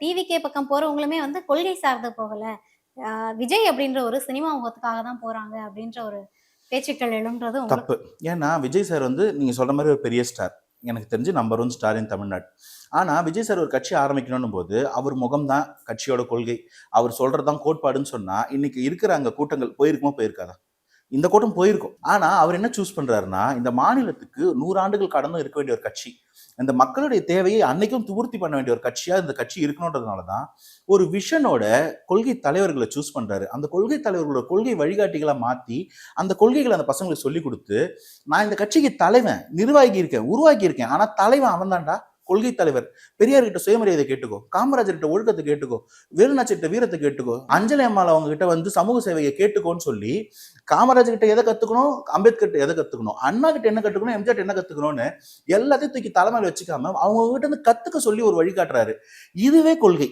TVK பக்கம் போறவங்களுமே வந்து கொள்கை சார்ந்து போகல. அ விஜய் அப்படின்ற ஒரு சினிமா முகத்துக்காக தான் போறாங்க அப்படின்ற ஒரு பேச்சுக்கள் எழும்ன்றது உங்களுக்கு தப்பு. ஏன்னா, விஜய் சார் வந்து நீங்க சொல்ற மாரி ஒரு பெரிய ஸ்டார். எனக்கு தெரிஞ்சு நம்பர் 1 ஸ்டார் இன் தமிழ்நாடு. ஆனா, விஜய் சார் ஒரு கட்சி ஆரம்பிக்கணும்னும் போது, அவர் முகம் தான் கட்சியோட கொள்கை. அவர் சொல்றது தான் கோட்பாடுன்னு சொன்னா, இன்னைக்கு இருக்கிற அங்க கூட்டங்கள் போயிருக்குமா? போயிருக்காதா? இந்த கூட்டம் போயிருக்கும். ஆனா, அவர் என்ன சூஸ் பண்றாருன்னா, இந்த மாநிலத்துக்கு 100 ஆண்டுகள் கடந்தும் இருக்க வேண்டிய ஒரு கட்சி. இந்த மக்களுடைய தேவையை அன்னைக்கும் பூர்த்தி பண்ண வேண்டிய ஒரு கட்சியா இந்த கட்சி இருக்கணுன்றதுனால தான், ஒரு விஷனோட கொள்கை தலைவர்கள சூஸ் பண்றாரு. அந்த கொள்கை தலைவர்களோட கொள்கை வழிகாட்டிகளா மாத்தி, அந்த கொள்கைகள அந்த பசங்களுக்கு சொல்லிக் குடுத்து, நான் இந்த கட்சிக்கு தலைவன், நிர்வாகி இருக்கேன், உருவாக்கி இருக்கேன். ஆனா தலைவன் அவன் தான்டா. கொள்கை தலைவர். பெரியார் கிட்ட சுயமரியாதை கேட்டுக்கோ. காமராஜர் கிட்ட ஒழுக்கத்தை கேட்டுக்கோ. வேலுநாச்சியார் கிட்ட வீரத்தை கேட்டுக்கோ. அஞ்சலி அம்மாள் அவங்க கிட்ட வந்து சமூக சேவையை கேட்டுக்கோன்னு சொல்லி, காமராஜர் கிட்ட எதை கத்துக்கணும், அம்பேத்கர் கிட்ட எதை கத்துக்கணும், அண்ணா கிட்ட என்ன கத்துக்கணும், எம்ஜிஆர் கிட்ட என்ன கத்துக்கணும்னு எல்லாத்தையும் தூக்கி தலைமையில வச்சுக்காம அவங்க கிட்ட இருந்து கத்துக்க சொல்லி ஒரு வழிகாட்டுறாரு. இதுவே கொள்கை.